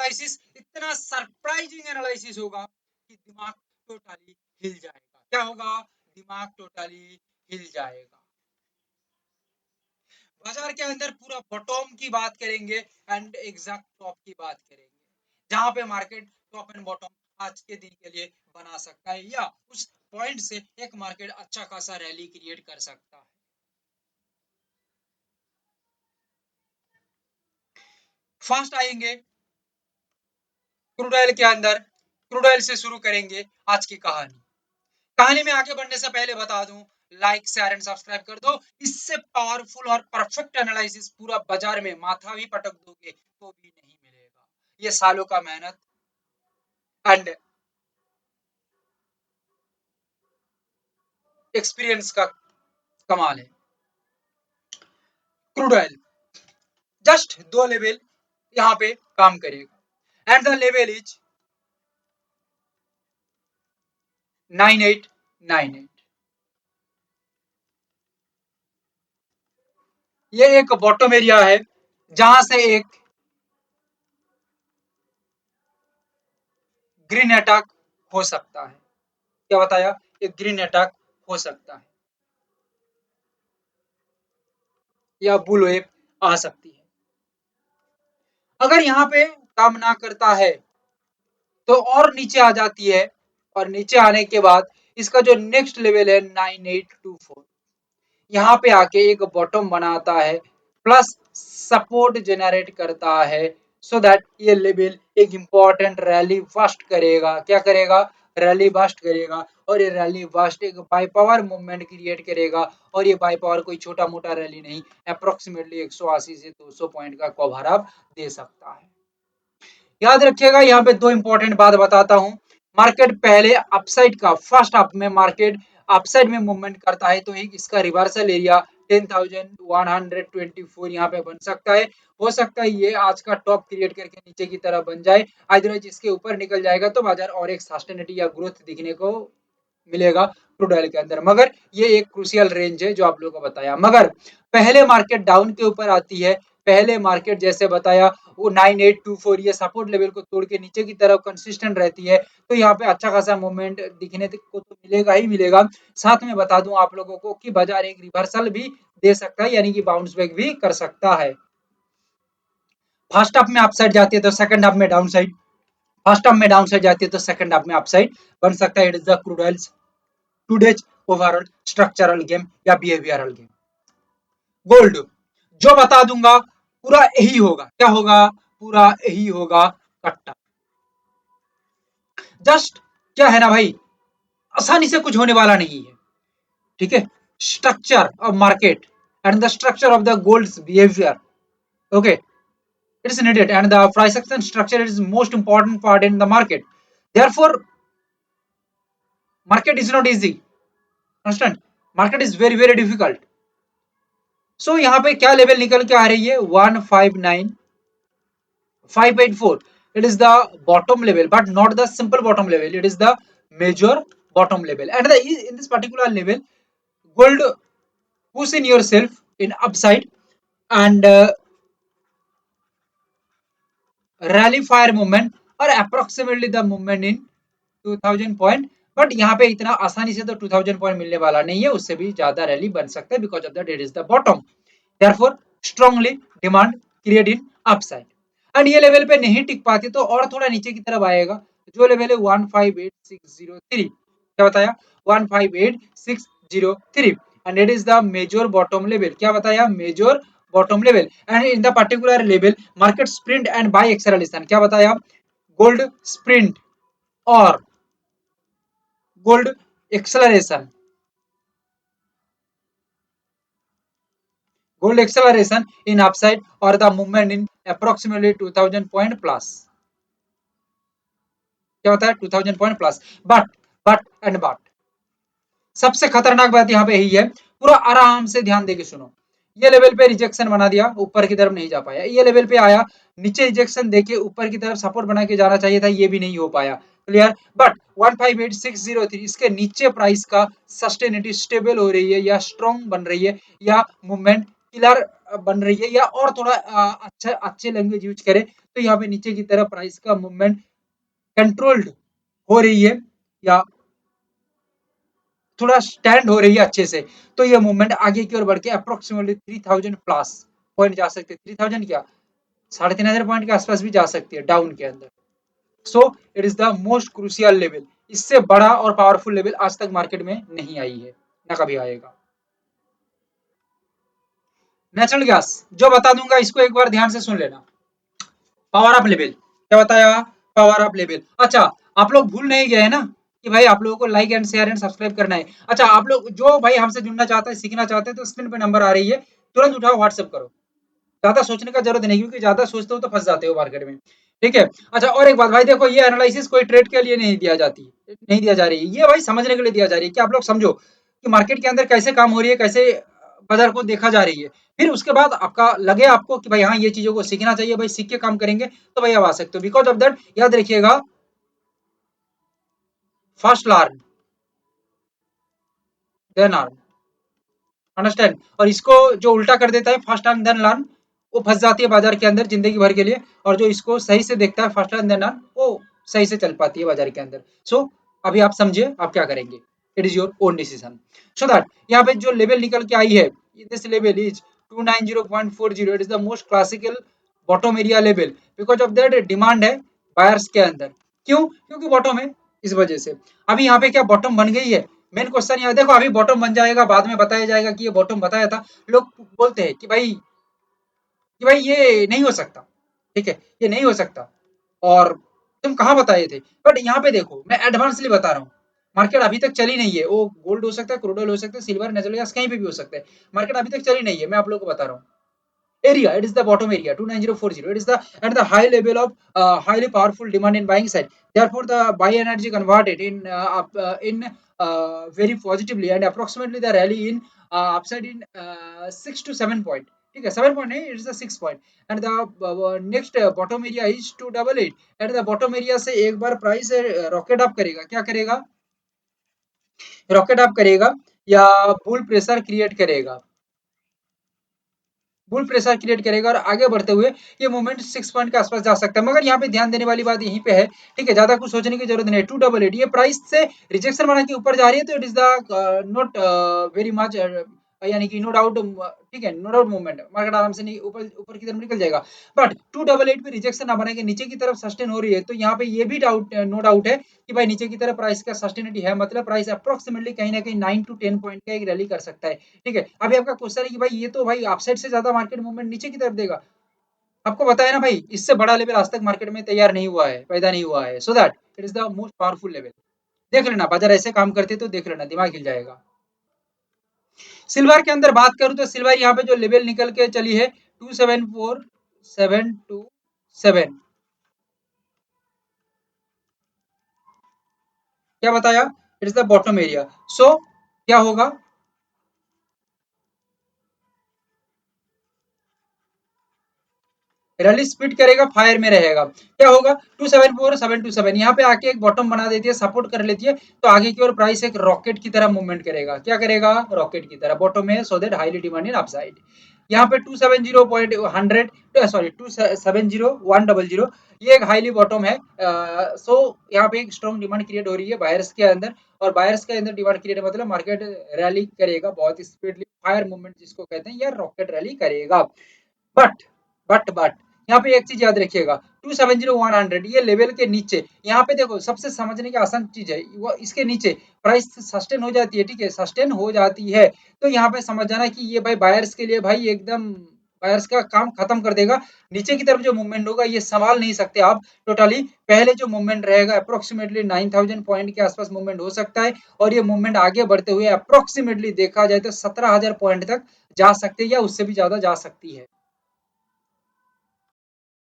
Analysis इतना surprising analysis होगा कि दिमाग टोटली हिल जाएगा। क्या होगा? दिमाग टोटली हिल जाएगा। बाजार के अंदर पूरा बॉटम की बात करेंगे एंड एग्जैक्ट टॉप की बात करेंगे, जहां पे मार्केट टॉप एंड बॉटम आज के दिन के लिए बना सकता है या उस पॉइंट से एक मार्केट अच्छा खासा रैली क्रिएट कर सकता है। फर्स्ट आएंगे क्रूड ऑयल के अंदर। क्रूड ऑयल से शुरू करेंगे आज की कहानी। कहानी में आगे बढ़ने से पहले बता दूं, लाइक शेयर एंड सब्सक्राइब कर दो। इससे पावरफुल और परफेक्ट एनालिसिस पूरा बाजार में माथा भी पटक दोगे तो भी नहीं मिलेगा। ये सालों का मेहनत एंड एक्सपीरियंस का कमाल है। क्रूड ऑयल जस्ट दो लेवल यहाँ पे काम करेगा एंड द लेवल इज 9898। ये एक बॉटम एरिया है जहां से एक ग्रीन अटैक हो सकता है। क्या बताया? एक ग्रीन अटैक हो सकता है या बुल वेव आ सकती है। अगर यहाँ पे काम ना करता है तो और नीचे आ जाती है और नीचे आने के बाद इसका जो नेक्स्ट लेवल है 9824, यहाँ पे आके एक बॉटम बनाता है प्लस सपोर्ट जनरेट करता है सो दैट ये लेवल एक इंपॉर्टेंट रैली बस्ट करेगा। क्या करेगा? रैली बस्ट करेगा और ये रैली बस्ट एक बाई पावर मूवमेंट क्रिएट करेगा और ये बाई पावर कोई छोटा मोटा रैली नहीं, अप्रोक्सीमेटली 180 से 200 पॉइंट का कवर अप दे सकता है। याद रखिएगा, यहाँ पे दो इंपॉर्टेंट बात बताता हूँ। मार्केट पहले अपसाइड का फर्स्ट अप में मार्केट अपसाइड में मूवमेंट करता है तो एक इसका रिवर्सल एरिया 10,124 यहाँ पे बन सकता है। हो सकता है ये आज का टॉप क्रिएट करके नीचे की तरफ बन जाए, अदरवाइज इसके ऊपर निकल जाएगा तो बाजार और एक सस्टेनिटी या ग्रोथ दिखने को मिलेगा क्रूड ऑयल के अंदर। मगर ये एक क्रूशियल रेंज है जो आप लोगों को बताया। मगर पहले मार्केट डाउन के ऊपर आती है, पहले मार्केट जैसे बताया वो 9824 ये सपोर्ट लेवल को तोड़ के नीचे की तरफ कंसिस्टेंट रहती है तो यहाँ पे अच्छा खासा मूवमेंट दिखने को तो मिलेगा ही मिलेगा। साथ में बता दूं आप लोगों को कि बाजार एक रिवर्सल भी दे सकता है, यानी कि बाउंस बैक भी कर सकता है। फर्स्ट अप में अपसाइड जाती है तो सेकंड अप में डाउन साइड, फर्स्ट अप में डाउन साइड जाती है तो सेकंड अप में अपसाइड बन सकता है। It is the crude oil today's overall structural game या बिहेवियरल गेम। गोल्ड जो बता दूंगा पूरा यही होगा। क्या होगा? पूरा यही होगा कट्टा। जस्ट क्या है ना भाई, आसानी से कुछ होने वाला नहीं है। ठीक है, structure of market and the structure of the golds behaviour, okay, it is needed and the price action structure is most important part in the market. Therefore market is not easy, understand, market is very very difficult. So यहाँ पे क्या level निकल के आ रही है? 159584, it is the bottom level but not the simple bottom level, it is the major bottom level. And in this particular level gold push in yourself in upside and rally fire movement और approximately the movement in 2000 point. But यहाँ पे इतना आसानी से तो 2000 point मिलने वाला नहीं है, उससे भी ज्यादा रैली बन सकता है because of that it is the bottom. Therefore strongly demand create in upside and ये लेवल पे नहीं टिक पाती तो और थोड़ा नीचे की तरफ आएगा। जो लेवल है 158603, क्या बताया? 158603 and it is the major bottom level. क्या बताया? Major bottom level and in the particular level market sprint and by acceleration. क्या बताया? गोल्ड स्प्रिंट और gold acceleration, gold acceleration in upside or the movement in approximately 2000 point plus। क्या होता है? 2000 point plus। But सबसे खतरनाक बात यहाँ पे यही है, पूरा आराम से ध्यान देके सुनो। ये लेवल पे रिजेक्शन बना दिया, ऊपर की तरफ नहीं जा पाया। ये लेवल पे आया, नीचे रिजेक्शन देके ऊपर की तरफ सपोर्ट बना के जाना चाहिए था, ये भी नहीं हो पाया। क्लियर? बट 158603 इसके नीचे प्राइस का सस्टेनिटी स्टेबल हो रही है या स्ट्रॉन्ग बन रही है या मूवमेंट किलर बन रही है या और थोड़ा अच्छा अच्छे लैंग्वेज यूज करें तो यहाँ पे नीचे की तरफ प्राइस का मूवमेंट कंट्रोल्ड हो रही है या थोड़ा स्टैंड हो रही है अच्छे से, तो ये मूवमेंट आगे की ओर बढ़ के अप्रोक्सीमेटली 3000 प्लस पॉइंट जा सकते हैं। 3000 क्या 3500 पॉइंट के आसपास भी जा सकती है डाउन के अंदर। So it is the most crucial level. इससे बड़ा और पावरफुल लेवल आज तक मार्केट में नहीं आई है, ना कभी आएगा। नेचुरल गैस जो बता दूंगा इसको एक बार ध्यान से सुन लेना। पावर ऑफ लेवल क्या बताया, पावर ऑफ लेवल। अच्छा, आप लोग भूल नहीं गए ना कि भाई आप लोगों को like and share and subscribe करना है। अच्छा, आप लोग जो भाई हमसे जुड़ना चाहते हैं सीखना चाहते हैं तो स्क्रीन पे नंबर आ रही है, तुरंत उठाओ व्हाट्सएप करो। ज्यादा सोचने का जरूरत नहीं, क्योंकि ज्यादा सोचते हो तो फंस जाते हो मार्केट में। ठीक है। अच्छा, और एक बात भाई देखो, ये एनालिसिस कोई ट्रेड के लिए नहीं दिया जाती, नहीं दिया जा रही है, ये भाई समझने के लिए दिया जा रही है कि आप लोग समझो कि मार्केट के अंदर कैसे काम हो रही है, कैसे बाजार को देखा जा रही है। फिर उसके बाद आपका लगे आपको कि भाई हाँ ये चीजों को सीखना चाहिए, भाई सीख के काम करेंगे तो भाई आप आ सकते हो। बिकॉज ऑफ दैट याद रखिएगा, first learn then earn, understand. और इसको जो उल्टा कर देता है फर्स्ट अर्न देन लर्न, वो फंस जाती है बाजार के अंदर जिंदगी भर के लिए। और जो इसको सही से देखता है फर्स्ट अर्न देन अर्न, वो सही से चल पाती है बाजार के अंदर। सो अभी आप समझिए आप क्या करेंगे, it is your own decision. So that यहाँ पे जो लेवल निकल के आई है, this level is 290.40, it is the most classical bottom area level. Because of that demand है बायर्स के अंदर। क्यों? क्योंकि बॉटम है, इस वजह से। अभी यहाँ पे क्या बॉटम बन गई है? मेन क्वेश्चन यहाँ देखो, अभी बॉटम बन जाएगा, बाद में बताया जाएगा कि ये बॉटम बताया था। लोग बोलते हैं कि भाई ये नहीं हो सकता, ठीक है, ये नहीं हो सकता, और तुम कहाँ बताए थे। बट यहाँ पे देखो, मैं एडवांसली बता रहा हूँ, मार्केट अभी तक चली नहीं है। वो गोल्ड हो सकता है, क्रूड ऑयल हो सकता है, सिल्वर, नेचुरल गैस कहीं पे भी हो सकता है। मार्केट अभी तक चली नहीं है, मैं आप लोगों को बता रहा हूँ। area, it is the bottom area 29040, it is the at the high level of highly powerful demand in buying side. Therefore the buy energy converted in very positively, and approximately the rally in upside in 6 to 7 point. ठीक है, 7 point नहीं, it is the 6 point. And the next bottom area is 288. at the bottom area से एक बार price rocket up करेगा, क्या करेगा, rocket up करेगा या बुल प्रेशर क्रिएट करेगा, बुल प्रेशर क्रिएट करेगा, और आगे बढ़ते हुए ये मूवमेंट 6 पॉइंट के आसपास जा सकता है। मगर यहाँ पे ध्यान देने वाली बात यहीं पे है, ठीक है, ज्यादा कुछ सोचने की जरूरत नहीं है। 288 ये प्राइस से रिजेक्शन बना के ऊपर जा रही है, तो it is the not very much, यानी कि नो डाउट, ठीक है, नो डाउट मूवमेंट, मार्केट आराम से नहीं ऊपर ऊपर की तरफ निकल जाएगा। बट 288 पे रिजेक्शन ना बना के नीचे की तरफ सस्टेन हो रही है, तो यहाँ पे ये भी डाउट, नो डाउट है कि भाई नीचे की तरफ प्राइस का सस्टेनिटी है, मतलब प्राइस अप्रोक्सीमेटली कहीं ना कहीं 9 टू 10 पॉइंट का एक रैली कर सकता है। ठीक है, अभी आपका क्वेश्चन है कि भाई ये तो भाई अपसाइड से ज्यादा मार्केट मूवमेंट नीचे की तरफ देगा। आपको बताया ना भाई, इससे बड़ा लेवल आज तक मार्केट में तैयार नहीं हुआ है, पैदा नहीं हुआ है। So that it is the most powerful level. देख लेना, बाजार ऐसे काम करते तो देख लेना, दिमाग हिल जाएगा। सिल्वर के अंदर बात करूं तो सिल्वर यहाँ पे जो लेवल निकल के चली है 274727, क्या बताया, it is the bottom area. So क्या होगा, रैली स्पीड करेगा, फायर में रहेगा, क्या होगा 274727, यहाँ पे आके एक बॉटम बना देती है, सपोर्ट कर लेती है, तो आगे की ओर प्राइस एक रॉकेट की तरह मूवमेंट करेगा। क्या करेगा, रॉकेट की तरह बॉटम में, so that highly demand in upside. यहाँ पे 270.100, सॉरी 270.100, ये एक हाईली बॉटम है। सो यहाँ पे एक स्ट्रॉन्ग डिमांड क्रिएट हो रही है बायर्स के अंदर, और बायर्स के अंदर डिमांड क्रिएट मतलब मार्केट रैली करेगा बहुत स्पीडली, फायर मूवमेंट जिसको कहते हैं, या रॉकेट रैली करेगा। बट बट यहाँ पे एक चीज याद रखिएगा, 270 100 ये लेवल के नीचे, यहाँ पे देखो सबसे समझने की आसान चीज है, वो इसके नीचे प्राइस सस्टेन हो जाती है, ठीक है, सस्टेन हो जाती है, तो यहाँ पे समझ जाना कि ये भाई बायर्स के लिए भाई एकदम बायर्स का काम खत्म कर देगा। नीचे की तरफ जो मूवमेंट होगा ये संभाल नहीं सकते आप टोटली। पहले जो मूवमेंट रहेगा अप्रोक्सीमेटली 9000 पॉइंट के आसपास मूवमेंट हो सकता है, और ये मूवमेंट आगे बढ़ते हुए अप्रोक्सीमेटली देखा जाए तो 17000 पॉइंट तक जा सकते हैं, या उससे भी ज्यादा जा सकती है।